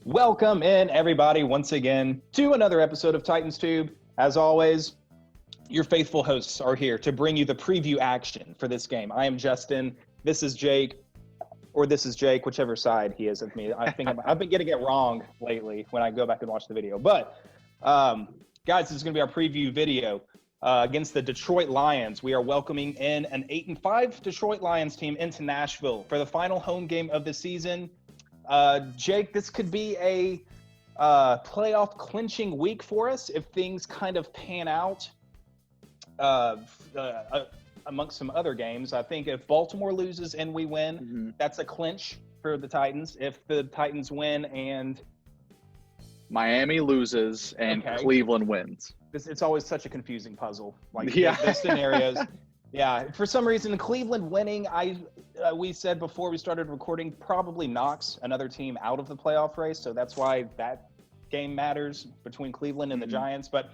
Welcome in, everybody, once again to another episode of Titans Tube. As always, your faithful hosts are here to bring you the preview action for this game. I am Justin. This is Jake, or this is Jake, whichever side he is of me. I think I've been getting it wrong lately when I go back and watch the video. But, guys, this is going to be our preview video against the Detroit Lions. We are welcoming in an 8-5 Detroit Lions team into Nashville for the final home game of the season. Jake, this could be a playoff clinching week for us if things kind of pan out amongst some other games. I think if Baltimore loses and we win, that's a clinch for the Titans. If the Titans win and Miami loses and Cleveland wins. It's always such a confusing puzzle. Like the scenarios. Yeah, for some reason, Cleveland winning, we said before we started recording, probably knocks another team out of the playoff race. So that's why that game matters between Cleveland and the Giants. But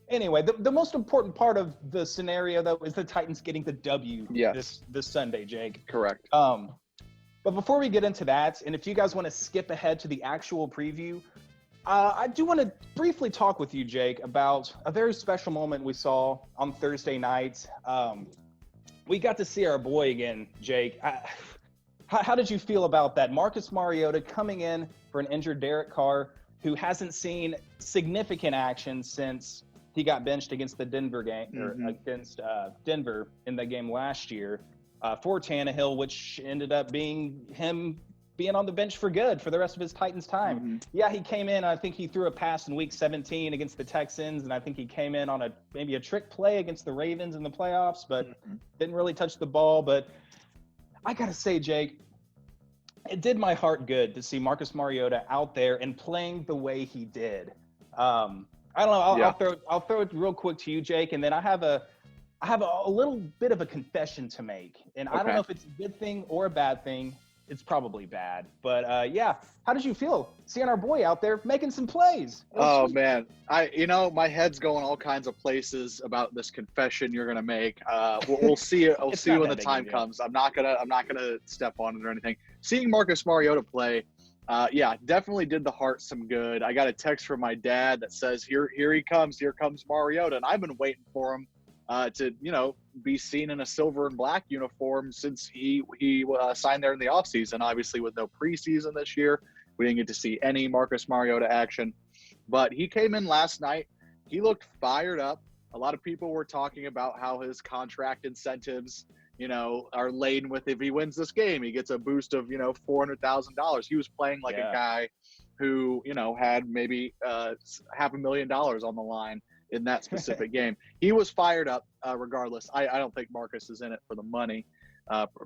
anyway, the most important part of the scenario, though, is the Titans getting the W this Sunday, Jake. Correct. But before we get into that, and if you guys want to skip ahead to the actual preview, I do want to briefly talk with you, Jake, about a very special moment we saw on Thursday night. We got to see our boy again, Jake. How did you feel about that? Marcus Mariota coming in for an injured Derek Carr, who hasn't seen significant action since he got benched against the Denver game, or against Denver in the game last year for Tannehill, which ended up being him being on the bench for good for the rest of his Titans time. Yeah, he came in, I think he threw a pass in week 17 against the Texans, and I think he came in on maybe a trick play against the Ravens in the playoffs, but didn't really touch the ball. But I gotta say, Jake, it did my heart good to see Marcus Mariota out there and playing the way he did. I don't know, I'll throw it real quick to you, Jake, and then I have a little bit of a confession to make, and I don't know if it's a good thing or a bad thing. It's probably bad, but how did you feel seeing our boy out there making some plays? Oh man, my head's going all kinds of places about this confession you're gonna make. We'll see it. We'll see when the time comes. I'm not gonna step on it or anything. Seeing Marcus Mariota play, definitely did the heart some good. I got a text from my dad that says, "Here he comes. Here comes Mariota," and I've been waiting for him to be seen in a silver and black uniform since he signed there in the offseason. Obviously, with no preseason this year, we didn't get to see any Marcus Mariota action. But he came in last night. He looked fired up. A lot of people were talking about how his contract incentives, are laden with, if he wins this game, he gets a boost of, $400,000. He was playing like a guy who, had maybe $500,000 on the line in that specific game. He was fired up regardless. I don't think Marcus is in it for the money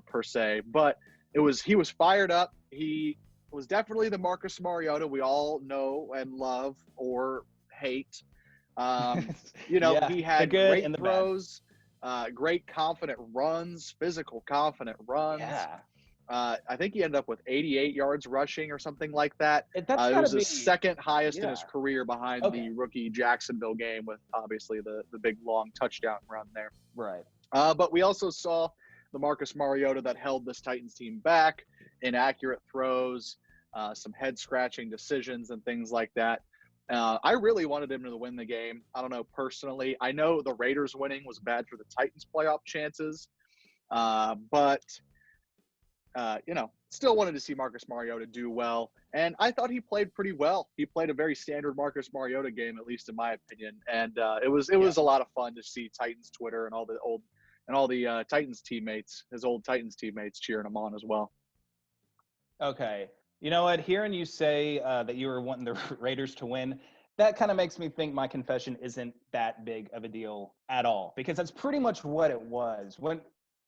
per se, but he was fired up. He was definitely the Marcus Mariota we all know and love or hate. He had great throws, great confident runs, physical confident runs. Yeah. I think he ended up with 88 yards rushing or something like that. It was the second highest in his career behind the rookie Jacksonville game, with obviously the big long touchdown run there. Right. But we also saw the Marcus Mariota that held this Titans team back, inaccurate throws, some head scratching decisions and things like that. I really wanted him to win the game. I don't know personally. I know the Raiders winning was bad for the Titans' playoff chances, but still wanted to see Marcus Mariota do well. And I thought he played pretty well. He played a very standard Marcus Mariota game, at least in my opinion. And it was a lot of fun to see Titans Twitter and all the Titans teammates, his old Titans teammates, cheering him on as well. Okay. You know what? Hearing you say that you were wanting the Raiders to win, that kind of makes me think my confession isn't that big of a deal at all, because that's pretty much what it was.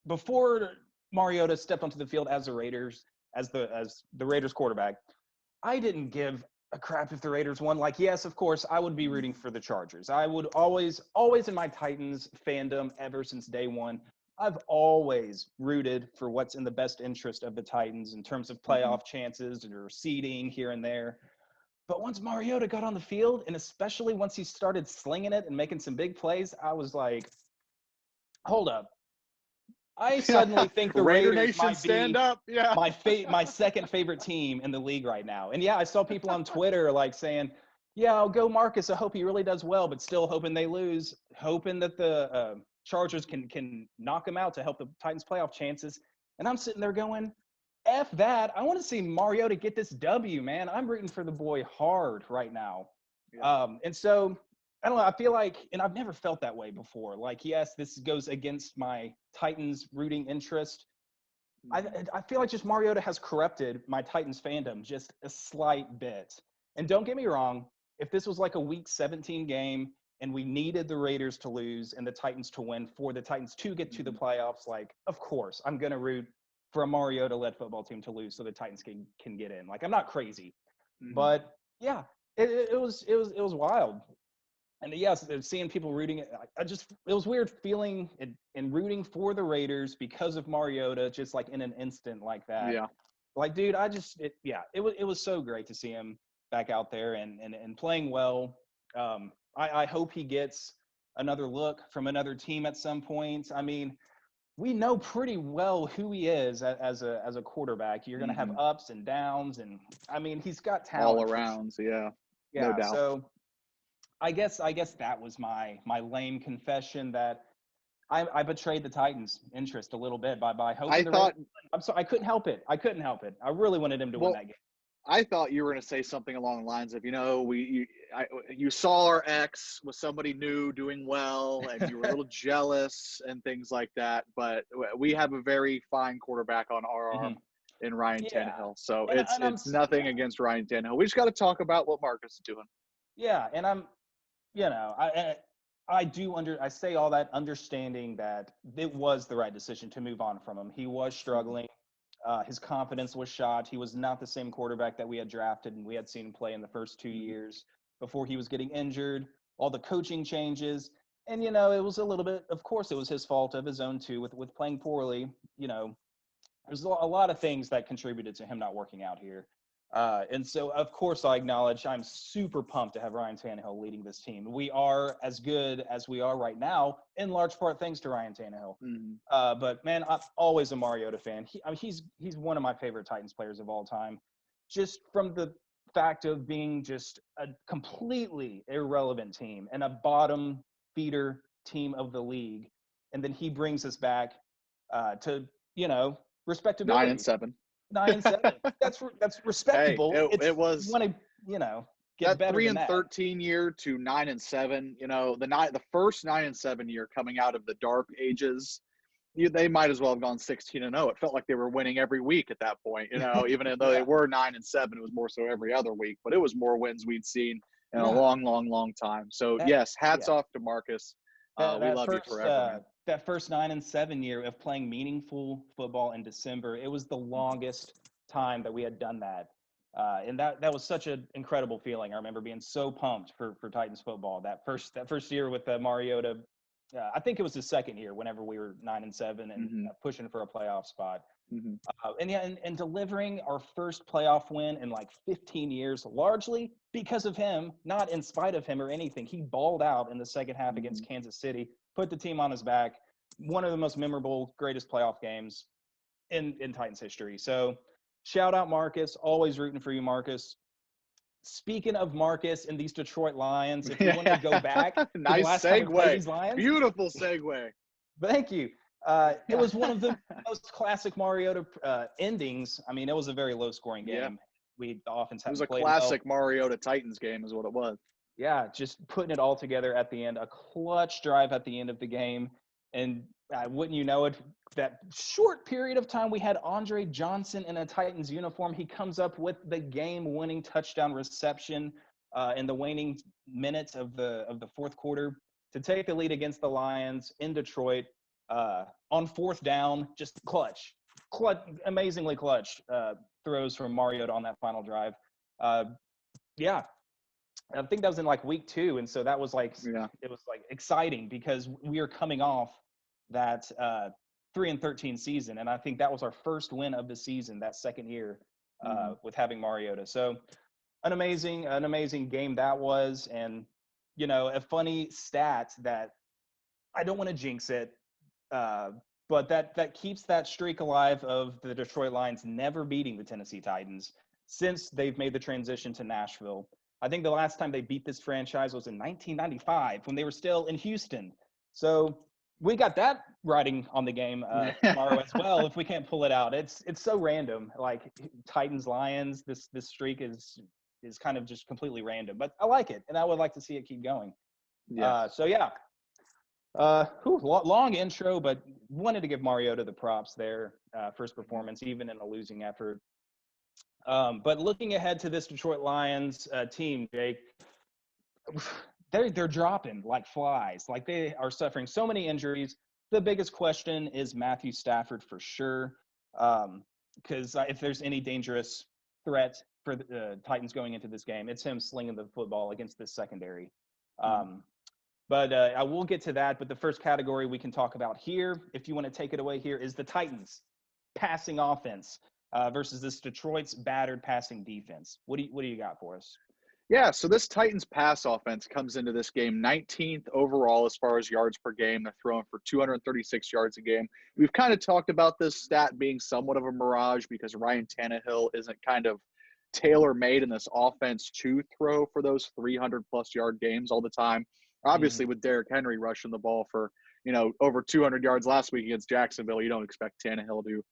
Before Mariota stepped onto the field as the Raiders quarterback, I didn't give a crap if the Raiders won. Like, yes, of course, I would be rooting for the Chargers. I would always in my Titans fandom ever since day one, I've always rooted for what's in the best interest of the Titans in terms of playoff chances or seeding here and there. But once Mariota got on the field, and especially once he started slinging it and making some big plays, I was like, hold up. I suddenly think the Raider Raiders Nation, might stand be up. Yeah. my second favorite team in the league right now. And yeah, I saw people on Twitter like saying, "Yeah, I'll go Marcus. I hope he really does well, but still hoping they lose, hoping that the Chargers can knock him out to help the Titans' playoff chances." And I'm sitting there going, "F that! I want to see Mariota get this W, man. I'm rooting for the boy hard right now." Yeah. And so I don't know. I feel like, and I've never felt that way before. Like, yes, this goes against my Titans rooting interest. I feel like just Mariota has corrupted my Titans fandom just a slight bit. And don't get me wrong, if this was like a Week 17 game and we needed the Raiders to lose and the Titans to win for the Titans to get to the playoffs, like, of course, I'm going to root for a Mariota-led football team to lose so the Titans can get in. Like, I'm not crazy, but yeah, it was wild. And yes, seeing people rooting it, it was weird feeling and rooting for the Raiders because of Mariota, just like in an instant like that. Yeah. Like, dude, it was so great to see him back out there and playing well. I hope he gets another look from another team at some point. I mean, we know pretty well who he is as a quarterback. You're going to have ups and downs, and I mean, he's got talent all around. sure. Yeah. Yeah. No doubt. So I guess that was my lame confession that I betrayed the Titans' interest a little bit by hoping I the thought, Raiders. I'm sorry, I couldn't help it. I really wanted him to win well, that game. I thought you were going to say something along the lines of, you saw our ex with somebody new doing well, and you were a little jealous and things like that. But we have a very fine quarterback on our arm in Ryan Yeah, Tannehill. So and it's nothing against Ryan Tannehill. We just got to talk about what Marcus is doing. yeah, and I say all that understanding that it was the right decision to move on from him. He was struggling. His confidence was shot. He was not the same quarterback that we had drafted and we had seen him play in the first 2 years before he was getting injured. All the coaching changes, and it was a little bit. Of course, it was his fault of his own too with playing poorly. There's a lot of things that contributed to him not working out here. And so, of course, I acknowledge I'm super pumped to have Ryan Tannehill leading this team. We are as good as we are right now, in large part thanks to Ryan Tannehill. But man, I'm always a Mariota fan. He's one of my favorite Titans players of all time, just from the fact of being just a completely irrelevant team and a bottom feeder team of the league, and then he brings us back to respectability. 9-7. 9-7. That's respectable. Hey, it was. You want to get that better 3 than and that. 13 year to 9-7. The first 9-7 year coming out of the dark ages, they might as well have gone 16-0. It felt like they were winning every week at that point. Even though they were 9-7, it was more so every other week. But it was more wins we'd seen in a long, long, long time. So yes, hats off to Marcus. We love you forever, man. That first 9-7 year of playing meaningful football in December, it was the longest time that we had done that. And that was such an incredible feeling. I remember being so pumped for Titans football. That first year with Mariota, I think it was his second year whenever we were 9-7 and pushing for a playoff spot. And delivering our first playoff win in like 15 years, largely because of him, not in spite of him or anything. He balled out in the second half against Kansas City, put the team on his back. One of the most memorable, greatest playoff games in Titans history. So shout out Marcus. Always rooting for you, Marcus. Speaking of Marcus and these Detroit Lions, if you want to go back to nice the last time we played these segue. Lions. Beautiful segue. Thank you. It was one of the most classic Mariota endings. I mean, it was a very low-scoring game. The offense hadn't played well. It was a classic Mariota Titans game is what it was. Yeah, just putting it all together at the end, a clutch drive at the end of the game. And wouldn't you know it, that short period of time we had Andre Johnson in a Titans uniform. He comes up with the game-winning touchdown reception in the waning minutes of the fourth quarter to take the lead against the Lions in Detroit on fourth down. Just clutch, amazingly clutch throws from Mariota on that final drive. I think that was in like week 2, and so that was like it was like exciting because we are coming off that 3-13 season, and I think that was our first win of the season that second year with having Mariota. So an amazing game that was, and a funny stat that I don't want to jinx it, but that keeps that streak alive of the Detroit Lions never beating the Tennessee Titans since they've made the transition to Nashville. I think the last time they beat this franchise was in 1995 when they were still in Houston. So we got that writing on the game tomorrow as well. If we can't pull it out, it's so random. Like Titans Lions, this streak is kind of just completely random, but I like it, and I would like to see it keep going. Yes. So yeah, long intro, but wanted to give Mariota the props there for his performance, even in a losing effort. But looking ahead to this Detroit Lions team, Jake, they're dropping like flies. Like they are suffering so many injuries. The biggest question is Matthew Stafford for sure, because if there's any dangerous threat for the Titans going into this game, it's him slinging the football against this secondary. But I will get to that. But the first category we can talk about here, if you want to take it away here, is the Titans passing offense versus this Detroit's battered passing defense. What do you got for us? Yeah, so this Titans pass offense comes into this game 19th overall as far as yards per game. They're throwing for 236 yards a game. We've kind of talked about this stat being somewhat of a mirage because Ryan Tannehill isn't kind of tailor-made in this offense to throw for those 300-plus yard games all the time. Obviously, with Derrick Henry rushing the ball for, over 200 yards last week against Jacksonville, you don't expect Tannehill to,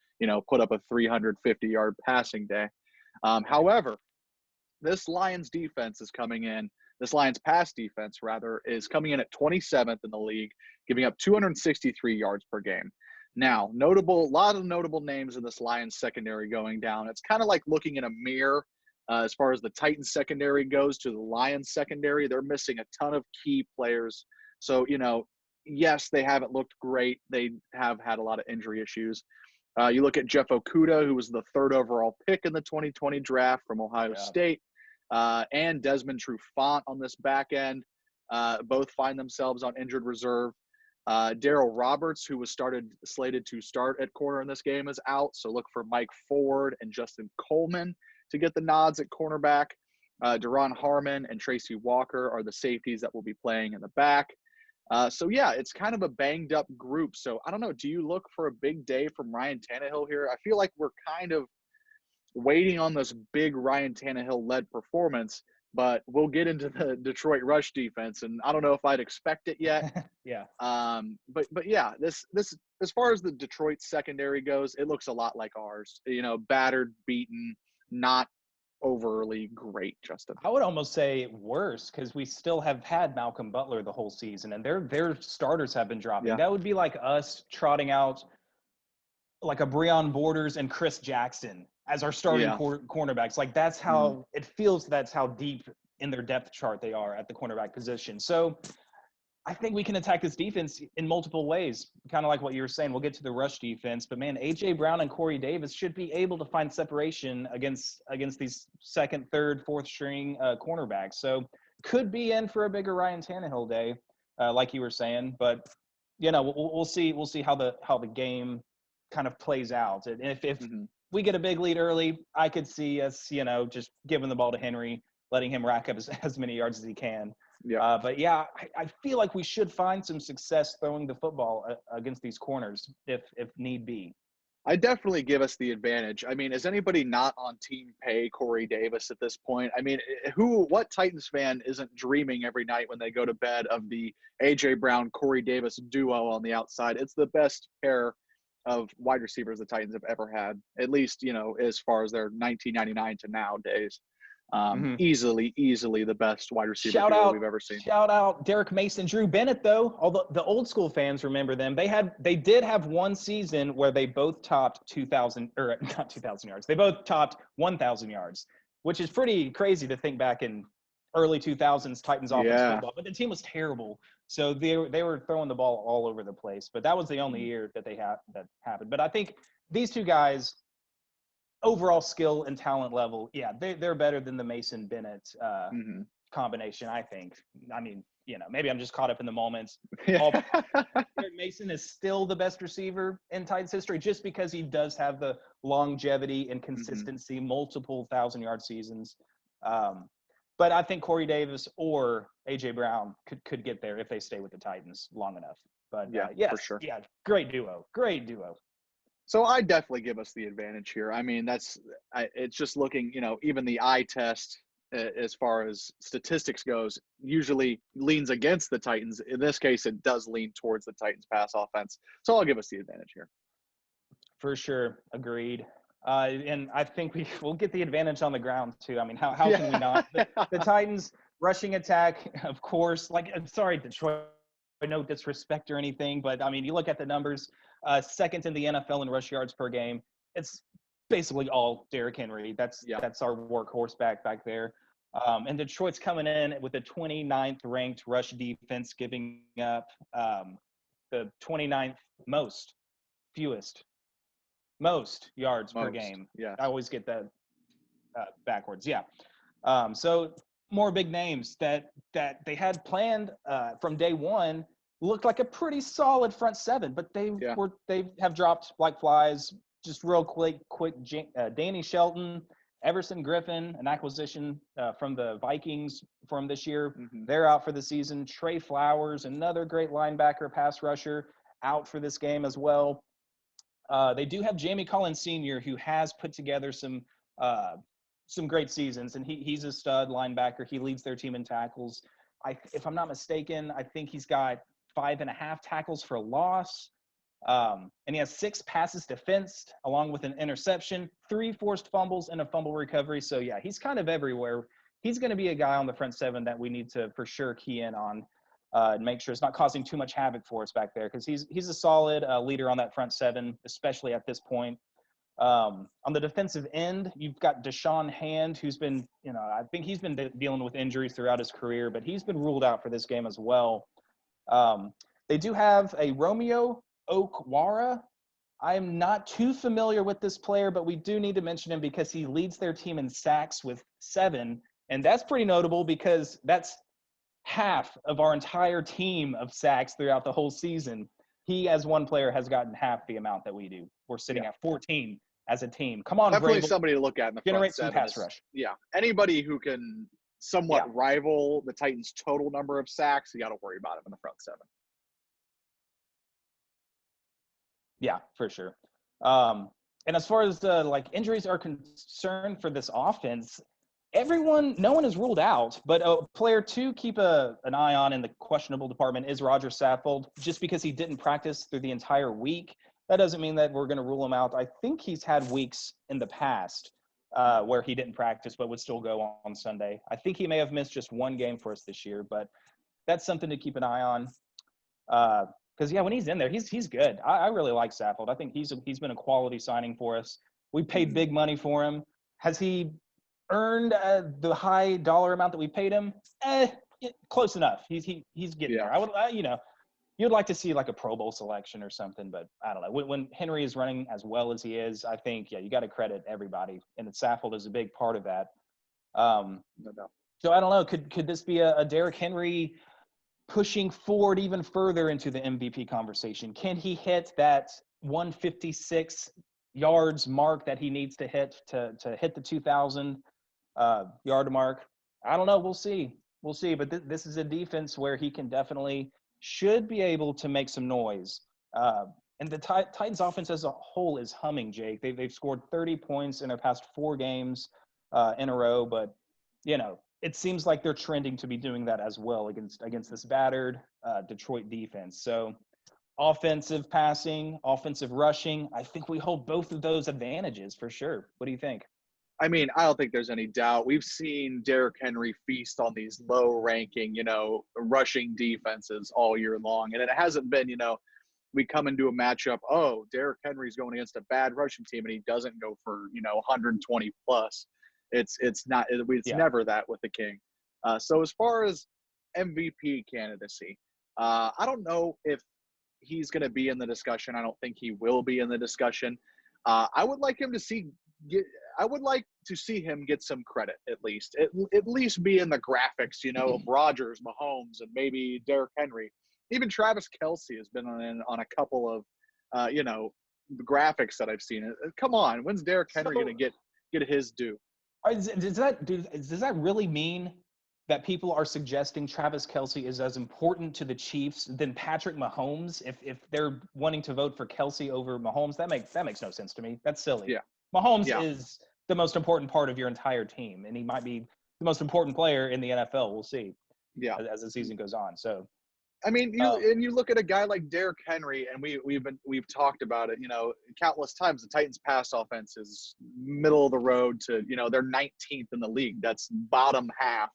put up a 350-yard passing day. However, this Lions defense is coming in. This Lions pass defense, rather, is coming in at 27th in the league, giving up 263 yards per game. Now, a lot of notable names in this Lions secondary going down. It's kind of like looking in a mirror as far as the Titans secondary goes to the Lions secondary. They're missing a ton of key players. So, yes, they haven't looked great. They have had a lot of injury issues. You look at Jeff Okudah, who was the 3rd overall pick in the 2020 draft from Ohio State, and Desmond Trufant on this back end. Both find themselves on injured reserve. Darrell Roberts, who was slated to start at corner in this game, is out. So look for Mike Ford and Justin Coleman to get the nods at cornerback. Deron Harmon and Tracy Walker are the safeties that will be playing in the back. So, yeah, it's kind of a banged-up group. So, I don't know. Do you look for a big day from Ryan Tannehill here? I feel like we're kind of waiting on this big Ryan Tannehill-led performance, but we'll get into the Detroit rush defense, and I don't know if I'd expect it yet. Yeah. But yeah, this as far as the Detroit secondary goes, it looks a lot like ours. Battered, beaten, not overly great, Justin. I would almost say worse because we still have had Malcolm Butler the whole season, and their starters have been dropping. Yeah. That would be like us trotting out like a Breon Borders and Chris Jackson as our starting cornerbacks. Like that's how it feels. That's how deep in their depth chart they are at the cornerback position. So I think we can attack this defense in multiple ways, kind of like what you were saying. We'll get to the rush defense, but man, A.J. Brown and Corey Davis should be able to find separation against these second, third, fourth string cornerbacks. So could be in for a bigger Ryan Tannehill day, like you were saying. But we'll see. We'll see how the game kind of plays out. And if we get a big lead early, I could see us, just giving the ball to Henry, letting him rack up as many yards as he can. Yeah. But yeah, I feel like we should find some success throwing the football against these corners if need be. I definitely give us the advantage. I mean, is anybody not on team pay Corey Davis at this point? I mean, what Titans fan isn't dreaming every night when they go to bed of the A.J. Brown, Corey Davis duo on the outside? It's the best pair of wide receivers the Titans have ever had, at least, as far as their 1999 to now days. Easily the best wide receiver duo we've ever seen. Shout out Derek Mason, Drew Bennett, though. Although the old school fans remember them, they did have one season where they both topped 2,000 or not 2,000 yards. They both topped 1,000 yards, which is pretty crazy to think back in early 2000s Titans offense football. But the team was terrible, so they were throwing the ball all over the place. But that was the only year that that happened. But I think these two guys, overall skill and talent level, they're better than the Mason Bennett combination, I think. I mean, maybe I'm just caught up in the moments. Mason is still the best receiver in Titans history just because he does have the longevity and consistency, multiple 1,000-yard seasons. But I think Corey Davis or A.J. Brown could get there if they stay with the Titans long enough. But Yeah, yes, for sure. yeah, great duo. Great duo. So I definitely give us the advantage here. I mean, it's just looking, even the eye test as far as statistics goes, usually leans against the Titans. In this case, it does lean towards the Titans pass offense. So I'll give us the advantage here. For sure. Agreed. And I think we'll get the advantage on the ground too. I mean, how can we not? The Titans rushing attack, of course. Like, I'm sorry, Detroit, no disrespect or anything, but I mean, you look at the numbers, second in the NFL in rush yards per game. It's basically all Derrick Henry. That's our workhorse back there. And Detroit's coming in with the 29th ranked rush defense, giving up the 29th most yards per game. Yeah. I always get that backwards. Yeah. So more big names that they had planned from day one looked like a pretty solid front seven, but they have dropped like flies. Just real quick, Danny Shelton, Everson Griffin, an acquisition from the Vikings from this year. Mm-hmm. They're out for the season. Trey Flowers, another great linebacker, pass rusher, out for this game as well. They do have Jamie Collins Sr., who has put together some great seasons, and he's a stud linebacker. He leads their team in tackles. If I'm not mistaken, I think he's got 5.5 tackles for loss. And he has 6 passes defensed, along with an interception, 3 forced fumbles, and a fumble recovery. So, yeah, he's kind of everywhere. He's going to be a guy on the front seven that we need to for sure key in on and make sure it's not causing too much havoc for us back there, because he's a solid leader on that front seven, especially at this point. On the defensive end, you've got Deshaun Hand, who's been, I think he's been dealing with injuries throughout his career, but he's been ruled out for this game as well. They do have a Romeo Okwara. I'm not too familiar with this player, but we do need to mention him because he leads their team in sacks with 7. And that's pretty notable because that's half of our entire team of sacks throughout the whole season. He, as one player, has gotten half the amount that we do. We're sitting at 14 as a team. Come on, definitely Vrabel. Somebody to look at in the Generate front some pass rush. Yeah, anybody who can somewhat rival the Titans' total number of sacks, you got to worry about him in the front seven. Yeah, for sure. And as far as injuries are concerned for this offense, no one is ruled out, but a player to keep an eye on in the questionable department is Roger Saffold. Just because he didn't practice through the entire week, that doesn't mean that we're going to rule him out. I think he's had weeks in the past where he didn't practice but would still go on Sunday. I think he may have missed just one game for us this year, but that's something to keep an eye on. Because, when he's in there, he's good. I really like Saffold. I think he's been a quality signing for us. We paid big money for him. Has he earned the high dollar amount that we paid him? Close enough. He's getting there. I would, you'd like to see like a Pro Bowl selection or something, but I don't know. When Henry is running as well as he is, I think you got to credit everybody, and Saffold is a big part of that. No doubt. So I don't know. Could this be a Derrick Henry pushing forward even further into the MVP conversation? Can he hit that 156 yards mark that he needs to hit to hit the 2,000 yard mark? I don't know. We'll see. But this is a defense where he should be able to make some noise. And the Titans offense as a whole is humming, Jake. They've scored 30 points in their past 4 games in a row, but it seems like they're trending to be doing that as well against this battered Detroit defense. So offensive passing, offensive rushing, I think we hold both of those advantages for sure. What do you think? I mean, I don't think there's any doubt. We've seen Derrick Henry feast on these low-ranking, rushing defenses all year long. And it hasn't been, we come into a matchup, Derrick Henry's going against a bad rushing team, and he doesn't go for, 120 plus. It's never that with the King. So as far as MVP candidacy, I don't know if he's going to be in the discussion. I don't think he will be in the discussion. I would like him to see him get some credit at least be in the graphics, of Rodgers, Mahomes, and maybe Derrick Henry. Even Travis Kelce has been on a couple of, graphics that I've seen. Come on, when's Derrick Henry going to get his due? Does that really mean that people are suggesting Travis Kelce is as important to the Chiefs than Patrick Mahomes. If they're wanting to vote for Kelce over Mahomes, that makes no sense to me. That's silly. Yeah. Mahomes Yeah. is the most important part of your entire team, and he might be the most important player in the NFL. We'll see. Yeah. As the season goes on. So, I mean, you look at a guy like Derrick Henry, and we've talked about it, countless times. The Titans' pass offense is middle of the road to, they're 19th in the league. That's bottom half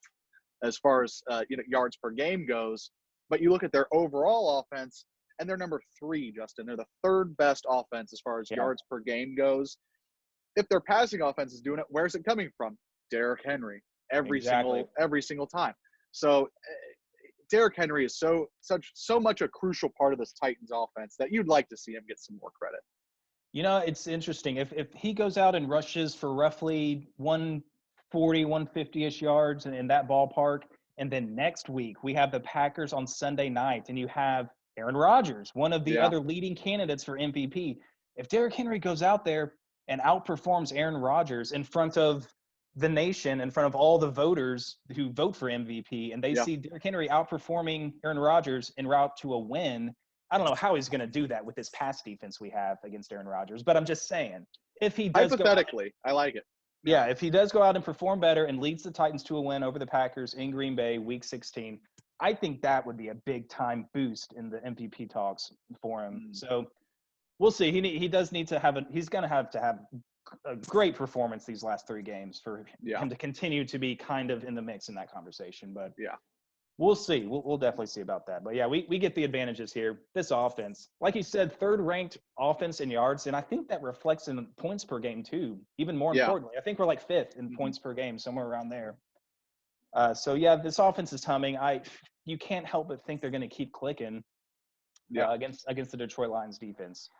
as far as yards per game goes. But you look at their overall offense, and they're number 3, Justin. They're the 3rd best offense as far as yards per game goes. If their passing offense is doing it, where's it coming from? Derrick Henry every single time. So Derrick Henry is so much a crucial part of this Titans offense that you'd like to see him get some more credit. It's interesting. If he goes out and rushes for roughly 140, 150-ish yards in that ballpark, and then next week we have the Packers on Sunday night, and you have Aaron Rodgers, one of the other leading candidates for MVP. If Derrick Henry goes out there and outperforms Aaron Rodgers in front of the nation, in front of all the voters who vote for MVP, and they see Derrick Henry outperforming Aaron Rodgers en route to a win, I don't know how he's going to do that with this pass defense we have against Aaron Rodgers. But I'm just saying, if he does hypothetically, I like it. Yeah, if he does go out and perform better and leads the Titans to a win over the Packers in Green Bay, Week 16, I think that would be a big-time boost in the MVP talks for him. So we'll see. He does need to he's going to have a great performance these last 3 games for him to continue to be kind of in the mix in that conversation. But we'll see. We'll definitely see about that. But we get the advantages here. This offense, like you said, 3rd ranked offense in yards, and I think that reflects in points per game too. Even more importantly, I think we're like 5th in points per game, somewhere around there. This offense is humming. You can't help but think they're going to keep clicking against the Detroit Lions defense.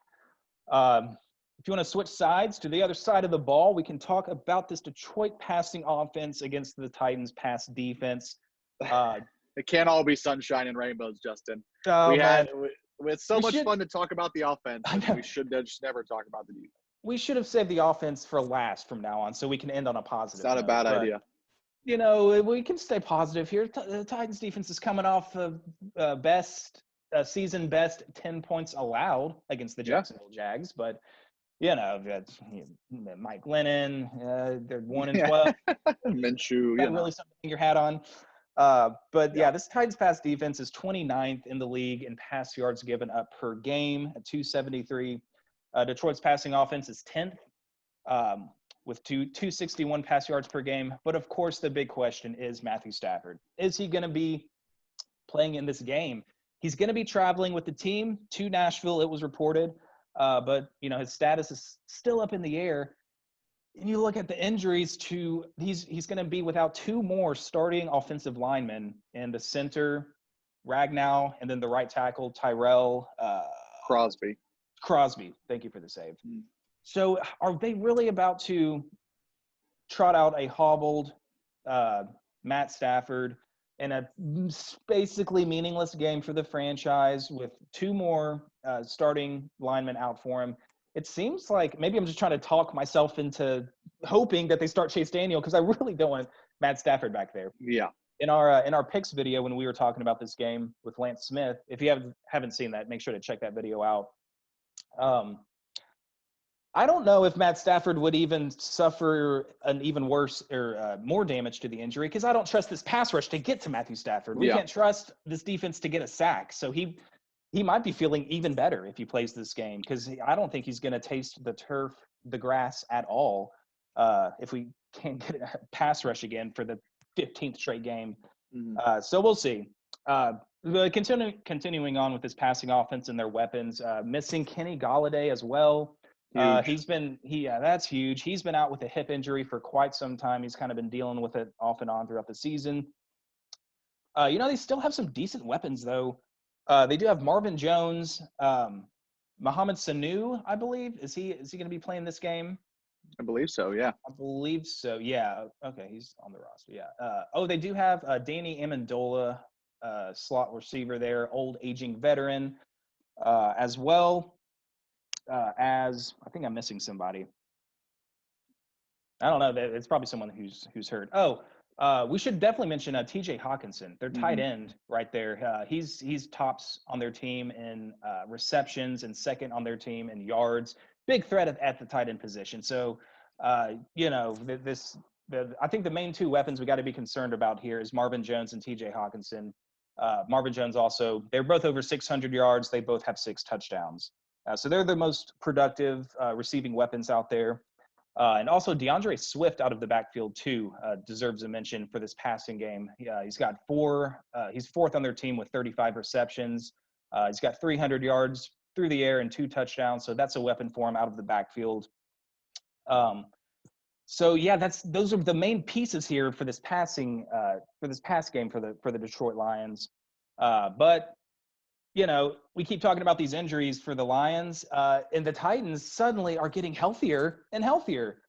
If you want to switch sides to the other side of the ball, we can talk about this Detroit passing offense against the Titans pass defense. It can't all be sunshine and rainbows, Justin. It's so much fun to talk about the offense, and we should just never talk about the defense. We should have saved the offense for last from now on, so we can end on a positive note. It's not a bad idea. We can stay positive here. The Titans defense is coming off the season best 10 points allowed against the Jacksonville Jags, but that's Mike Lennon. They're 1-12. Minshew, really something to hang your hat on. This Titans pass defense is 29th in the league in pass yards given up per game at 273. Detroit's passing offense is 10th with 261 pass yards per game. But of course, the big question is Matthew Stafford. Is he going to be playing in this game? He's going to be traveling with the team to Nashville, it was reported. But his status is still up in the air. And you look at the injuries he's going to be without 2 more starting offensive linemen in the center, Ragnow, and then the right tackle, Tyrell Crosby. Thank you for the save. So are they really about to trot out a hobbled Matt Stafford in a basically meaningless game for the franchise with 2 more starting linemen out for him? It seems like maybe I'm just trying to talk myself into hoping that they start Chase Daniel, because I really don't want Matt Stafford back there. Yeah. In our picks video when we were talking about this game with Lance Smith, if you haven't seen that, make sure to check that video out. I don't know if Matt Stafford would even suffer an even worse or more damage to the injury, because I don't trust this pass rush to get to Matthew Stafford. We can't trust this defense to get a sack. So he might be feeling even better if he plays this game, because I don't think he's going to taste the grass at all if we can't get a pass rush again for the 15th straight game. So we'll see. Continuing on with this passing offense and their weapons, missing Kenny Golladay as well. That's huge. He's been out with a hip injury for quite some time. He's kind of been dealing with it off and on throughout the season. They still have some decent weapons though. They do have Marvin Jones, Mohamed Sanu, I believe. Is he going to be playing this game? I believe so, yeah. I believe so, yeah. Okay, he's on the roster, yeah. They do have Danny Amendola, slot receiver there, old aging veteran, as well as I think I'm missing somebody. I don't know. It's probably someone who's hurt. We should definitely mention TJ Hawkinson, their tight end right there. He's tops on their team in receptions and second on their team in yards. Big threat at the tight end position. So, you know, I think the main two weapons we got to be concerned about here is Marvin Jones and TJ Hawkinson. Marvin Jones also, they're both over 600 yards. They both have 6 touchdowns. So they're the most productive receiving weapons out there. And also DeAndre Swift out of the backfield too deserves a mention for this passing game. He's got 4. He's 4th on their team with 35 receptions. He's got 300 yards through the air and 2 touchdowns. So that's a weapon for him out of the backfield. So yeah, those are the main pieces here for this pass game for the Detroit Lions. But you know, we keep talking about these injuries for the Lions, and the Titans suddenly are getting healthier and healthier.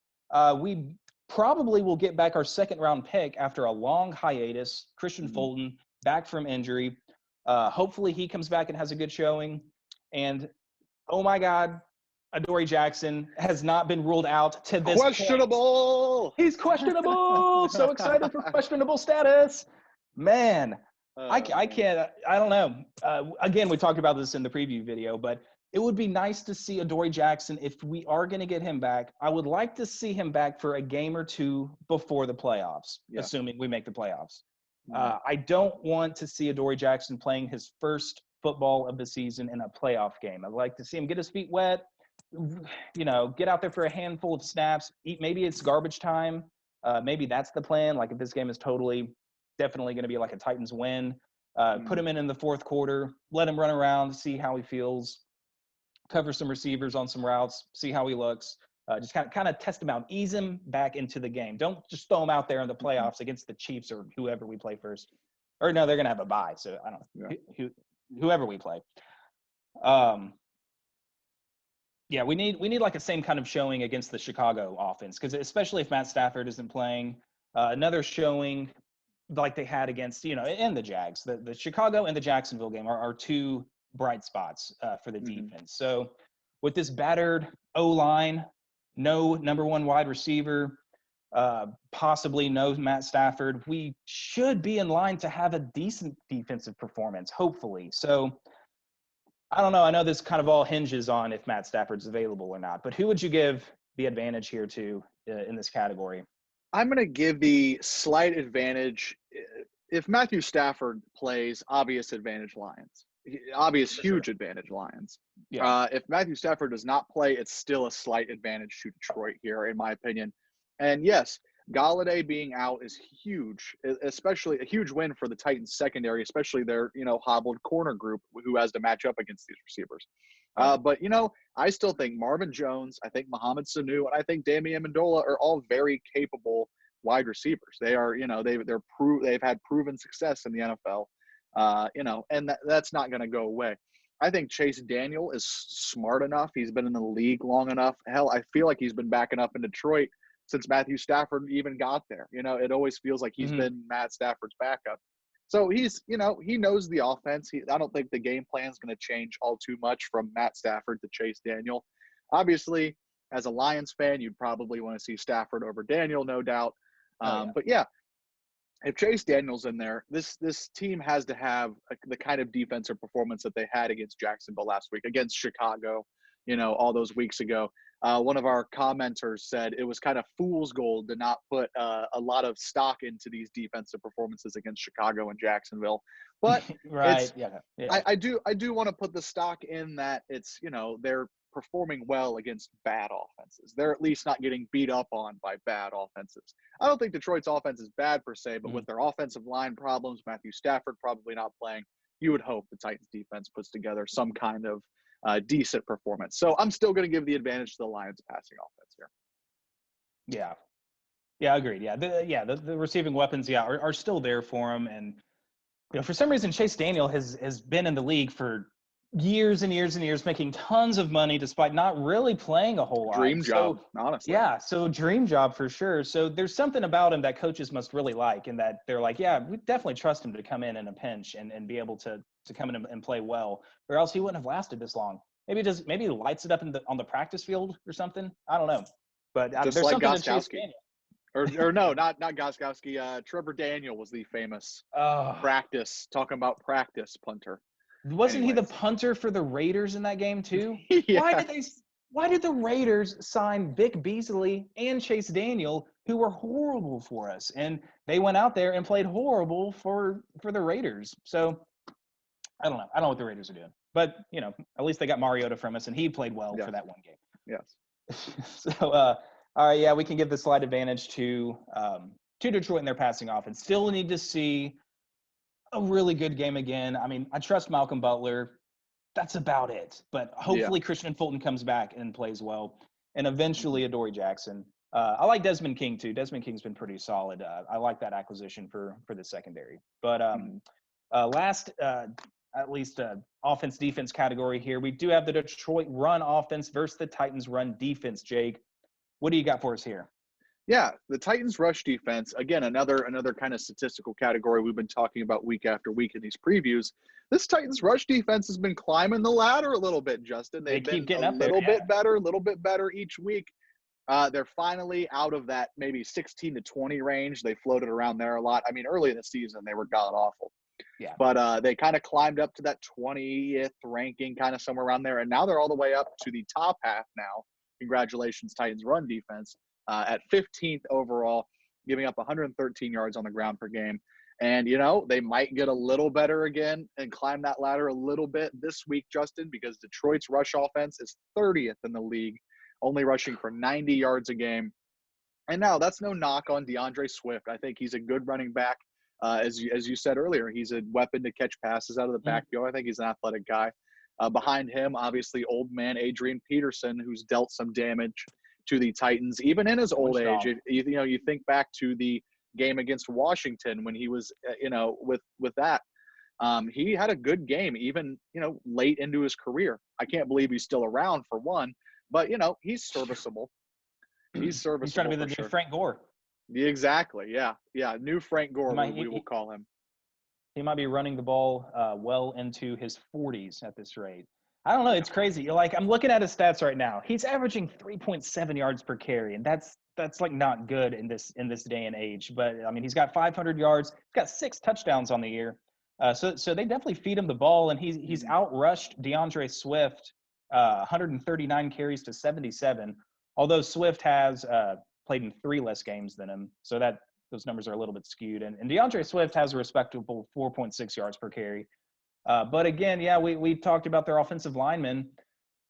We probably will get back our 2nd-round pick after a long hiatus. Christian Fulton back from injury. Hopefully he comes back and has a good showing. And, oh, my God, Adoree Jackson has not been ruled out to this questionable point. He's questionable. So excited for questionable status. Man. I can't. I don't know. Again, we talked about this in the preview video, but it would be nice to see Adoree Jackson. If we are going to get him back, I would like to see him back for a game or 2 before the playoffs, assuming we make the playoffs. I don't want to see Adoree Jackson playing his first football of the season in a playoff game. I'd like to see him get his feet wet, you know, get out there for a handful of snaps. Maybe it's garbage time. Maybe that's the plan. Like if this game is definitely going to be like a Titans win. Put him in the 4th quarter, let him run around, see how he feels, cover some receivers on some routes, see how he looks. Just kind of test him out, ease him back into the game. Don't just throw him out there in the playoffs against the Chiefs or whoever we play first. Or no, they're going to have a bye, so I don't know. Whoever we play. Yeah, we need like a same kind of showing against the Chicago offense, because especially if Matt Stafford isn't playing, another showing like they had against, you know, and the Jags. The Chicago and the Jacksonville game are 2 bright spots for the defense. So with this battered O-line, no number 1 wide receiver, possibly no Matt Stafford, we should be in line to have a decent defensive performance, hopefully. So I don't know. I know this kind of all hinges on if Matt Stafford's available or not, but who would you give the advantage here to in this category? I'm going to give the slight advantage. If Matthew Stafford plays, obvious advantage Lions. Obvious huge advantage Lions. Yeah. If Matthew Stafford does not play, it's still a slight advantage to Detroit here, in my opinion. And yes, Galladay being out is huge, especially a huge win for the Titans secondary, especially their, you know, hobbled corner group who has to match up against these receivers. But, you know, I still think Marvin Jones, I think Mohamed Sanu, and I think Damian Amendola are all very capable wide receivers. They are, you know, they've had proven success in the NFL, you know, and that's not going to go away. I think Chase Daniel is smart enough. He's been in the league long enough. Hell, I feel like he's been backing up in Detroit since Matthew Stafford even got there. You know, it always feels like he's been Matt Stafford's backup. So he's, you know, he knows the offense. I don't think the game plan is going to change all too much from Matt Stafford to Chase Daniel. Obviously, as a Lions fan, you'd probably want to see Stafford over Daniel, no doubt. But yeah, if Chase Daniel's in there, this team has to have the kind of defensive performance that they had against Jacksonville last week, against Chicago, you know, all those weeks ago. One of our commenters said it was kind of fool's gold to not put a lot of stock into these defensive performances against Chicago and Jacksonville. But right, I do want to put the stock in that it's, you know, they're performing well against bad offenses. They're at least not getting beat up on by bad offenses. I don't think Detroit's offense is bad per se, but with their offensive line problems, Matthew Stafford probably not playing, you would hope the Titans defense puts together some kind of decent performance. So I'm still going to give the advantage to the Lions passing offense here. Yeah, agreed. The receiving weapons, are still there for him. And, you know, for some reason, Chase Daniel has been in the league for years and years and years, making tons of money despite not really playing a whole lot. Dream job, honestly. Yeah, so dream job for sure. So there's something about him that coaches must really like, and that they're like, yeah, we definitely trust him to come in a pinch and be able to come in and play well, or else he wouldn't have lasted this long. Maybe he lights it up on the practice field or something. I don't know. But just there's like something to Chase Gostkowski. Daniel. or no, not Gostkowski. Trevor Daniel was the famous Oh, talking about practice punter. wasn't he the Anyways, punter for the Raiders in that game too? Why did yes. they? Why did the Raiders sign Vic Beasley and Chase Daniel, who were horrible for us, and they went out there and played horrible for the Raiders? So I don't know. I don't know what the Raiders are doing, but at least they got Mariota from us, and he played well for Yes. that one game. Yes. So, all right, yeah, we can give the slight advantage to Detroit in their passing offense. Still need to see a really good game again. I mean, I trust Malcolm Butler. That's about it. But hopefully Christian Fulton comes back and plays well, and eventually Adoree Jackson. I like Desmond King too. Desmond King's been pretty solid. I like that acquisition for the secondary. But last, at least offense defense category here, we do have the Detroit run offense versus the Titans run defense. Jake, what do you got for us here? Yeah, the Titans rush defense, again, another kind of statistical category we've been talking about week after week in these previews. This Titans rush defense has been climbing the ladder a little bit, Justin. They've They keep been getting a up there, little yeah. bit better each week. They're finally out of that maybe 16 to 20 range. They floated around there a lot. I mean, early in the season, they were god awful. Yeah. But they kind of climbed up to that 20th ranking, kind of somewhere around there. And now they're all the way up to the top half now. Congratulations, Titans run defense. At 15th overall, giving up 113 yards on the ground per game. And, they might get a little better again and climb that ladder a little bit this week, Justin, because Detroit's rush offense is 30th in the league, only rushing for 90 yards a game. And now that's no knock on DeAndre Swift. I think he's a good running back. As you said earlier, he's a weapon to catch passes out of the backfield. I think he's an athletic guy. Behind him, obviously, old man Adrian Peterson, who's dealt some damage to the Titans, even in his old age. You think back to the game against Washington when he was, with that. He had a good game, even, late into his career. I can't believe he's still around, for one, but, he's serviceable. He's serviceable. He's trying to be the new Frank Gore. Exactly. Yeah. New Frank Gore, we will call him. He might be running the ball well into his 40s at this rate. I don't know. It's crazy. I'm looking at his stats right now. He's averaging 3.7 yards per carry, and that's like not good in this day and age. But I mean, he's got 500 yards. He's got 6 touchdowns on the year. So they definitely feed him the ball, and he's outrushed DeAndre Swift 139 carries to 77. Although Swift has played in 3 less games than him, so that those numbers are a little bit skewed. And DeAndre Swift has a respectable 4.6 yards per carry. But again, yeah, we talked about their offensive linemen.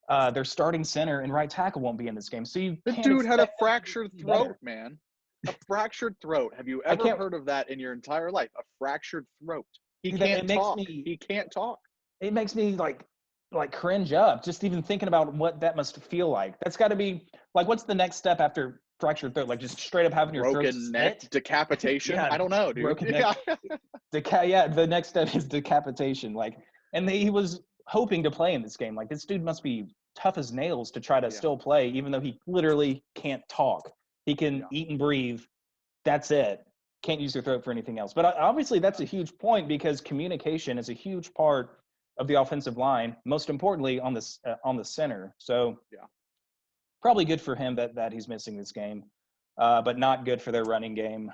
Their starting center and right tackle won't be in this game. So the dude had a fractured throat, man. A fractured throat. Have you ever heard of that in your entire life? A fractured throat. He can't talk. He can't talk. It makes me like cringe up just even thinking about what that must feel like. That's got to be like, what's the next step after fractured throat? Like just straight up having your throat broken neck, split? decapitation. Yeah, I don't know, dude. Broken neck. Yeah, the next step is decapitation. And he was hoping to play in this game. Like, this dude must be tough as nails to try to still play, even though he literally can't talk. He can eat and breathe. That's it. Can't use their throat for anything else. But obviously that's a huge point, because communication is a huge part of the offensive line, most importantly on the center. So probably good for him that he's missing this game, but not good for their running game.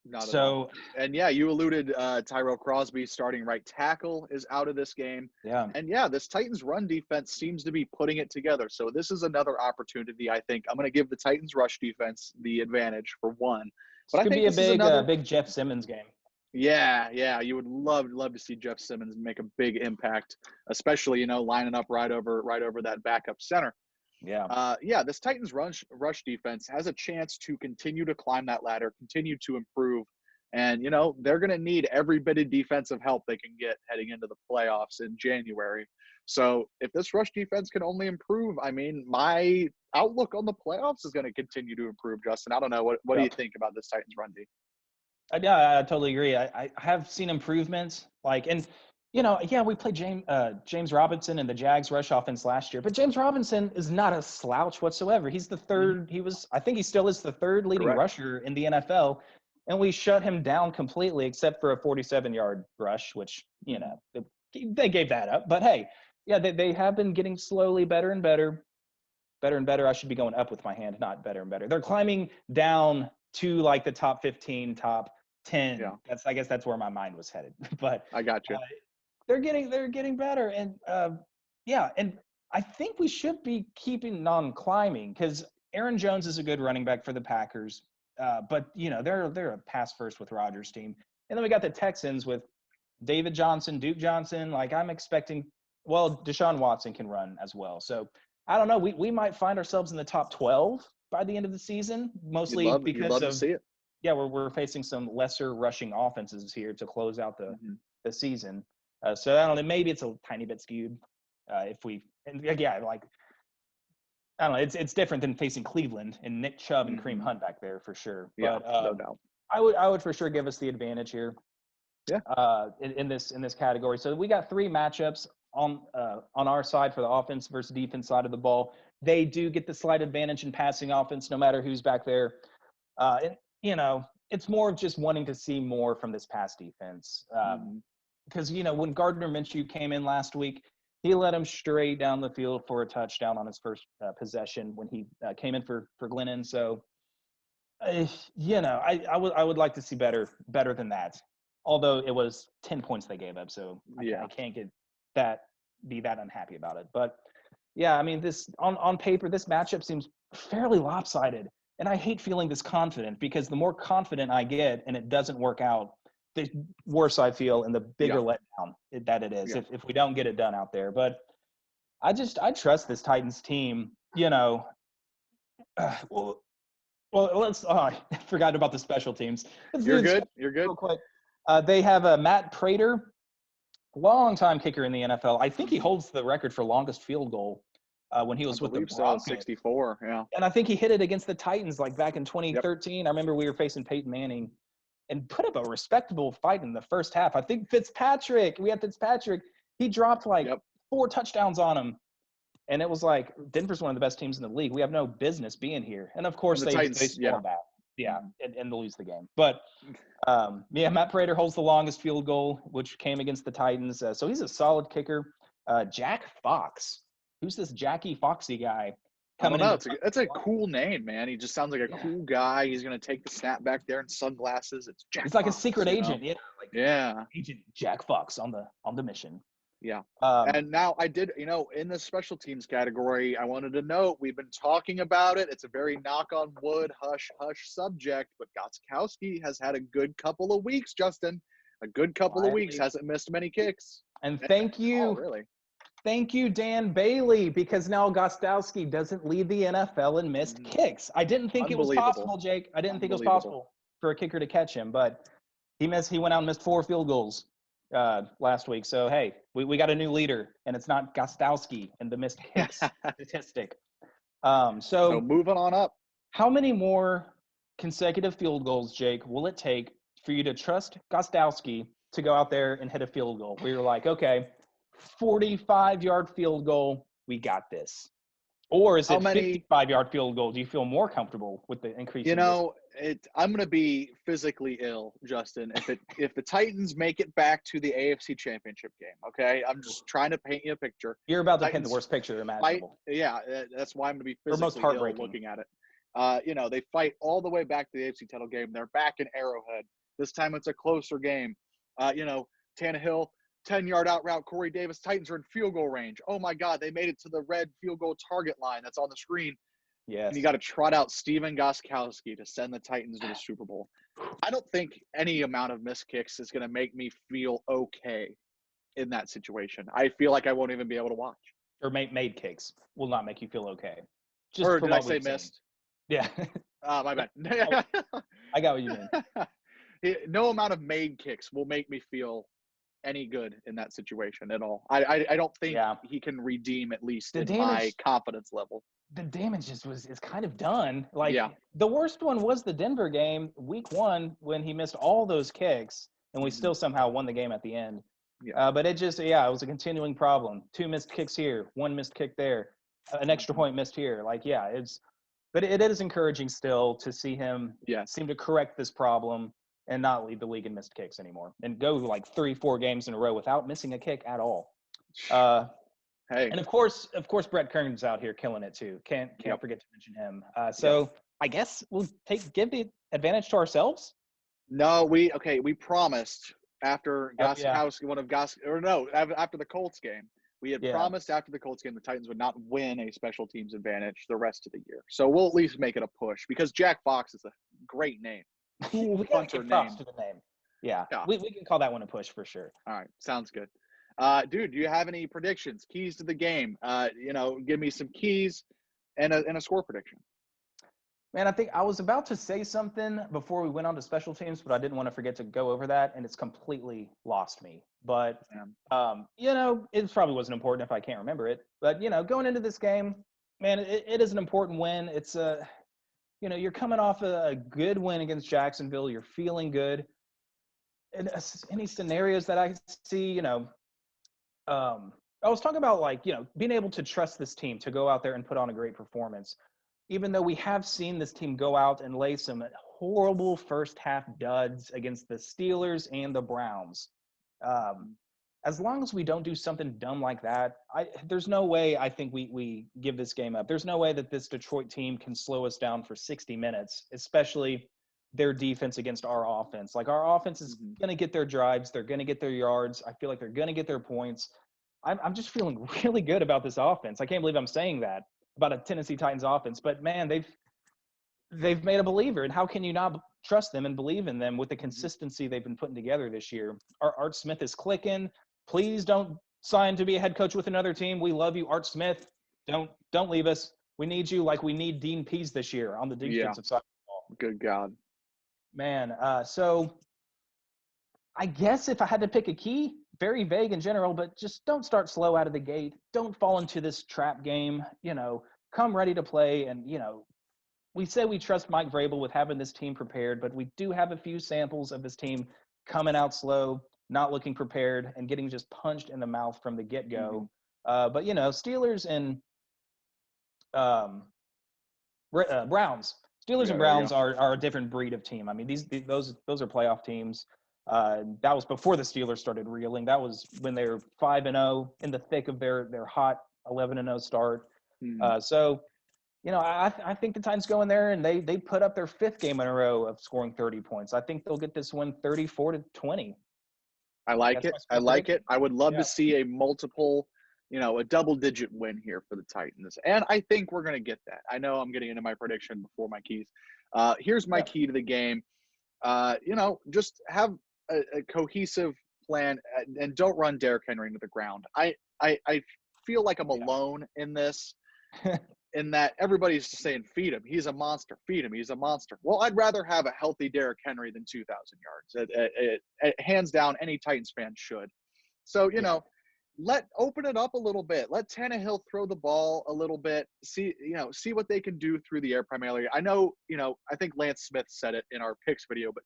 Not at all. And you alluded, Tyrell Crosby, starting right tackle, is out of this game. Yeah. And this Titans run defense seems to be putting it together. So this is another opportunity. I think I'm going to give the Titans rush defense the advantage for one. But I think this could be a big Jeff Simmons game. Yeah. You would love to see Jeff Simmons make a big impact, especially, lining up right over that backup center. Yeah. This Titans rush defense has a chance to continue to climb that ladder, continue to improve. And, they're going to need every bit of defensive help they can get heading into the playoffs in January. So if this rush defense can only improve, I mean, my outlook on the playoffs is going to continue to improve, Justin. I don't know. What do you think about this Titans run D? Yeah, I totally agree. I have seen improvements. We played James Robinson and the Jags rush offense last year, but James Robinson is not a slouch whatsoever. He's the third. I think he still is the third leading rusher in the NFL, and we shut him down completely, except for a 47-yard rush, which they gave that up. But hey, they have been getting slowly better and better. I should be going up with my hand, not better and better. They're climbing down to like the top 15, top 10. Yeah. I guess that's where my mind was headed. But I got you. they're getting better, and and I think we should be keeping on climbing because Aaron Jones is a good running back for the Packers. But they're a pass first with Rodgers' team, and then we got the Texans with David Johnson, Duke Johnson. Like I'm expecting, Deshaun Watson can run as well. So I don't know. We might find ourselves in the top 12 by the end of the season, mostly You'd because love of to see it. yeah, we're facing some lesser rushing offenses here to close out the season. So I don't know. Maybe it's a tiny bit skewed. If we like I don't know. It's different than facing Cleveland and Nick Chubb and Kareem Hunt back there for sure. Yeah, But no doubt. I would for sure give us the advantage here. Yeah. In this category. So we got 3 matchups on our side for the offense versus defense side of the ball. They do get the slight advantage in passing offense, no matter who's back there. And it's more of just wanting to see more from this pass defense. Because when Gardner Minshew came in last week, he led him straight down the field for a touchdown on his first possession when he came in for Glennon. So, I would like to see better than that. Although it was 10 points they gave up, so I can't be that unhappy about it. But yeah, I mean, this on paper, this matchup seems fairly lopsided, and I hate feeling this confident because the more confident I get and it doesn't work out, the worse I feel and the bigger letdown that it is if we don't get it done out there. But I trust this Titans team. Let's. I forgot about the special teams. You're good. Real quick. They have Matt Prater, long-time kicker in the NFL. I think he holds the record for longest field goal when he was with the Broncos. 64, yeah. And I think he hit it against the Titans like back in 2013. I remember we were facing Peyton Manning and put up a respectable fight in the first half. I think Fitzpatrick, he dropped 4 touchdowns on him. And it was like, Denver's one of the best teams in the league. We have no business being here. And of course, they scored that. Yeah, and they'll lose the game. But Matt Prater holds the longest field goal, which came against the Titans. So he's a solid kicker. Jack Fox. Who's this Jackie Foxy guy? I don't know. That's a cool name, man. He just sounds like a cool guy. He's going to take the snap back there in sunglasses. It's Jack He's like Fox, a secret agent. Agent Jack Fox on the mission. Yeah. And now I did, in the special teams category, I wanted to note we've been talking about it. It's a very knock on wood, hush, hush subject, but Gostkowski has had a good couple of weeks, Justin. A good couple of weeks. Hasn't missed many kicks. And thank you. Really. Thank you, Dan Bailey, because now Gostkowski doesn't lead the NFL in missed kicks. I didn't think it was possible, Jake. I didn't think it was possible for a kicker to catch him, but he went out and missed 4 field goals last week. So, hey, we got a new leader, and it's not Gostkowski in the missed kicks statistic. So moving on up. How many more consecutive field goals, Jake, will it take for you to trust Gostkowski to go out there and hit a field goal? We were like, okay, 45-yard field goal, we got this. Or is it 55-yard field goal? Do you feel more comfortable with the increase? I'm going to be physically ill, Justin, if the Titans make it back to the AFC Championship game, okay? I'm just trying to paint you a picture. You're about to paint the worst picture imaginable. That's why I'm going to be physically ill looking at it. They fight all the way back to the AFC title game. They're back in Arrowhead. This time it's a closer game. Tannehill, 10-yard out route, Corey Davis, Titans are in field goal range. Oh, my God, they made it to the red field goal target line that's on the screen. Yes. And you got to trot out Steven Gostkowski to send the Titans to the Super Bowl. I don't think any amount of missed kicks is going to make me feel okay in that situation. I feel like I won't even be able to watch. Or made kicks will not make you feel okay. Or did I say missed? Yeah. My bad. I got what you mean. No amount of made kicks will make me feel any good in that situation at all. I don't think he can redeem, at least my confidence level. The damage is kind of done. The worst one was the Denver game, week 1, when he missed all those kicks, and we still somehow won the game at the end. Yeah. But it was a continuing problem. 2 missed kicks here, 1 missed kick there, an extra point missed here. But it is encouraging still to see him seem to correct this problem and not lead the league in missed kicks anymore, and go 3-4 games in a row without missing a kick at all. Hey, and of course, Brett Kern's out here killing it too. Can't forget to mention him. So I guess we'll give the advantage to ourselves. No, we promised after Oh, yeah. after the Colts game. We had Yeah. promised after the Colts game the Titans would not win a special teams advantage the rest of the year. So we'll at least make it a push because Jack Fox is a great name. We Cool gotta punter give props name. to the name. Yeah. Yeah. We can call that one a push for sure. All right. Sounds good. Dude, do you have any predictions? Keys to the game? Give me some keys and a score prediction. Man, I think I was about to say something before we went on to special teams, but I didn't want to forget to go over that, and it's completely lost me. But, it probably wasn't important if I can't remember it. But, going into this game, man, it is an important win. It's you're coming off a good win against Jacksonville. You're feeling good. And any scenarios that I see, I was talking about being able to trust this team to go out there and put on a great performance. Even though we have seen this team go out and lay some horrible first half duds against the Steelers and the Browns. As long as we don't do something dumb like that, there's no way I think we give this game up. There's no way that this Detroit team can slow us down for 60 minutes, especially their defense against our offense. Like, our offense is going to get their drives. They're going to get their yards. I feel like they're going to get their points. I'm just feeling really good about this offense. I can't believe I'm saying that about a Tennessee Titans offense, but man, they've made a believer, and how can you not trust them and believe in them with the consistency they've been putting together this year? Art Smith is clicking. Please don't sign to be a head coach with another team. We love you, Art Smith. Don't leave us. We need you like we need Dean Pease this year on the defensive side of the ball. Good God. Man, so I guess if I had to pick a key, very vague in general, but just don't start slow out of the gate. Don't fall into this trap game. Come ready to play. And, we say we trust Mike Vrabel with having this team prepared, but we do have a few samples of this team coming out slow, not looking prepared, and getting just punched in the mouth from the get-go. But, Steelers and Browns. Steelers and Browns are a different breed of team. I mean, those are playoff teams. That was before the Steelers started reeling. That was when they were 5-0 in the thick of their hot 11-0 start. So, I think the Titans go in there and they put up their fifth game in a row of scoring 30 points. I think they'll get this one 34-20. I like it. I would love to see a double-digit win here for the Titans. And I think we're going to get that. I know I'm getting into my prediction before my keys. Here's my key to the game. Just have a cohesive plan and don't run Derrick Henry into the ground. I feel like I'm alone in this, in that everybody's just saying, feed him. He's a monster. Feed him. He's a monster. Well, I'd rather have a healthy Derrick Henry than 2,000 yards. Hands down, any Titans fan should. So, open it up a little bit. Let Tannehill throw the ball a little bit. See what they can do through the air primarily. I know, I think Lance Smith said it in our picks video, but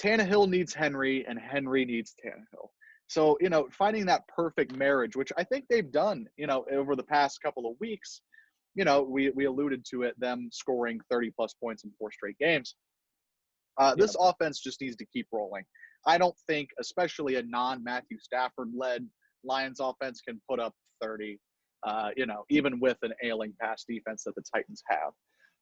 Tannehill needs Henry and Henry needs Tannehill. So, finding that perfect marriage, which I think they've done, over the past couple of weeks, we alluded to it, them scoring 30-plus points in 4 straight games. This offense just needs to keep rolling. I don't think, especially a non-Matthew Stafford-led Lions offense, can put up 30, even with an ailing pass defense that the Titans have.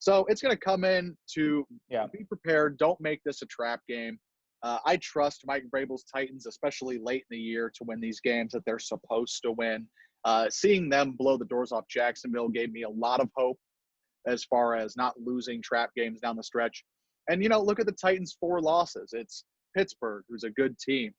So it's going to come in to be prepared. Don't make this a trap game. I trust Mike Vrabel's Titans, especially late in the year, to win these games that they're supposed to win. Seeing them blow the doors off Jacksonville gave me a lot of hope as far as not losing trap games down the stretch. And, look at the Titans' 4 losses. It's Pittsburgh, who's a good team.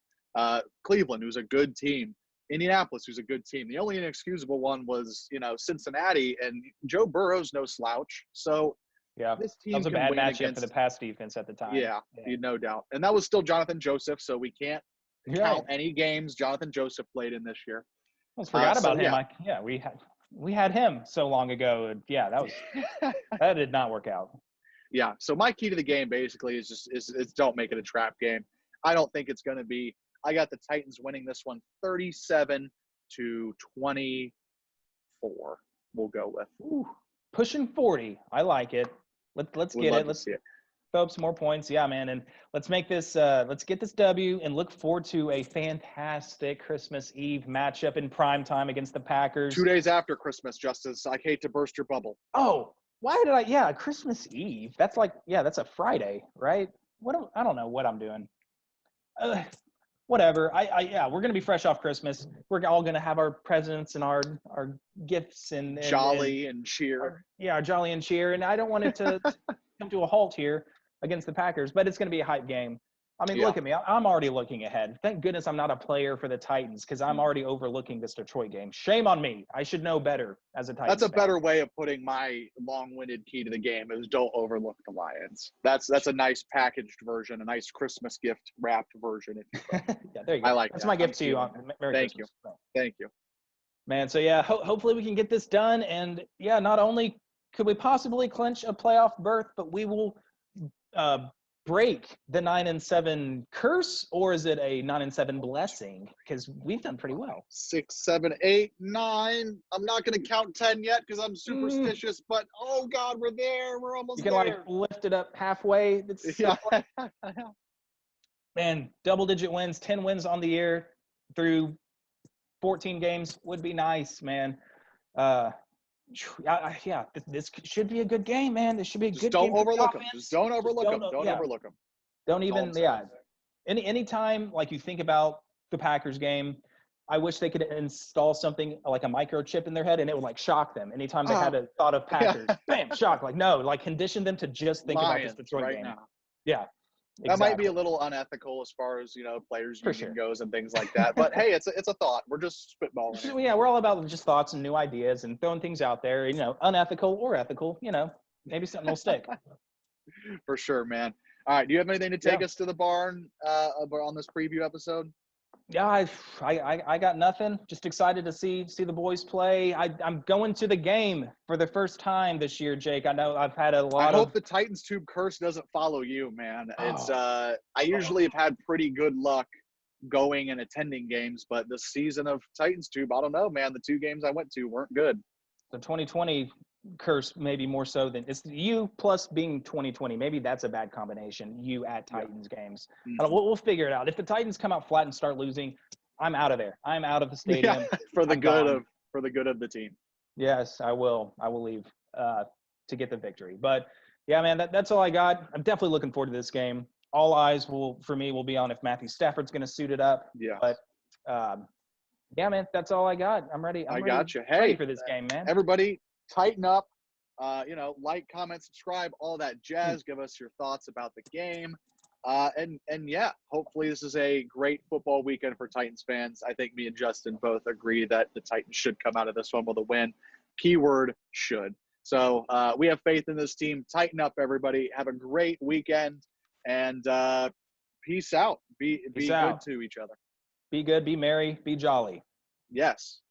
Cleveland, who's a good team. Indianapolis, who's a good team. The only inexcusable one was, Cincinnati, and Joe Burrow's no slouch. So this team that was a bad matchup for the pass defense at the time. Yeah, no doubt. And that was still Jonathan Joseph, so we can't count any games Jonathan Joseph played in this year. I almost forgot about him. We had him so long ago. And that was that did not work out. Yeah. So my key to the game basically is don't make it a trap game. I don't think it's going to be. I got the Titans winning this one 37-24. We'll go with. Ooh, pushing 40. I like it. Let's get it. Let's throw up some more points. Yeah, man. And let's make this let's get this W and look forward to a fantastic Christmas Eve matchup in prime time against the Packers. 2 days after Christmas, Justice. I hate to burst your bubble. Oh, Why did I? Yeah, Christmas Eve. That's like, yeah, that's a Friday, right? I don't know what I'm doing. Uh, Whatever. Yeah, we're gonna be fresh off Christmas. We're all gonna have our presents and our gifts and Jolly and cheer. our jolly and cheer. And I don't want it to come to a halt here against the Packers, but it's gonna be a hype game. I mean, Yeah. look at me. I'm already looking ahead. Thank goodness I'm not a player for the Titans because I'm already overlooking this Detroit game. Shame on me. I should know better as a Titans That's a fan. better way of putting my long-winded key to the game is don't overlook the Lions. That's a nice packaged version, a nice Christmas gift wrapped version. If you will. Yeah, there you go. I like That's that. my gift I'm to you stealing on it. Merry Thank Christmas. you. Thank you. Man, so yeah, hopefully we can get this done. And yeah, not only could we possibly clinch a playoff berth, but we will break the 9-7 curse, or is it a 9-7 blessing? Because we've done pretty well. 6, 7, 8, 9. I'm not going to count 10 yet because I'm superstitious, but oh God, we're there. We're almost You can there. like lift it up halfway. Yeah. Man, double-digit wins, 10 wins on the year through 14 games would be nice, man. Yeah, this should be a good game, man. This should be a Just good don't game for the overlook them. offense. Just don't overlook them. Don't yeah, overlook them. don't That's all even, I'm saying. yeah. Anytime like you think about the Packers game, I wish they could install something like a microchip in their head and it would like shock them. Anytime they had a thought of Packers, bam, shock. Like, no, like condition them to just think Lions about this Detroit right game. now. Yeah. That Exactly. might be a little unethical as far as, players For union sure. goes and things like that. But hey, it's a thought. We're just spitballing it. Yeah, we're all about just thoughts and new ideas and throwing things out there, unethical or ethical, maybe something will stick. For sure, man. All right. Do you have anything to take us to the barn on this preview episode? Yeah, I got nothing. Just excited to see the boys play. I'm going to the game for the first time this year, Jake. I know I've had a lot I hope the Titans tube curse doesn't follow you, man. It's I usually have had pretty good luck going and attending games, but this season of Titans tube, I don't know, man. The 2 games I went to weren't good. the 2020 curse, maybe more so than it's you plus being 2020. Maybe that's a bad combination. You at Titans games. Mm-hmm. We'll figure it out. If the Titans come out flat and start losing, I'm out of there. I'm out of the stadium. Yeah, for the good of the team. Yes, I will. I will leave to get the victory. But yeah, man, that's all I got. I'm definitely looking forward to this game. All eyes will be on if Matthew Stafford's going to suit it up. Yeah. But yeah, man, that's all I got. I'm ready. I got you. Ready Hey, for this game, man. Everybody, tighten up. Like, comment, subscribe, all that jazz. Give us your thoughts about the game. And yeah, hopefully this is a great football weekend for Titans fans. I think me and Justin both agree that the Titans should come out of this one with a win. Keyword should. So we have faith in this team. Tighten up, everybody. Have a great weekend, and peace out. Be good to each other. Be good, be merry, be jolly. Yes.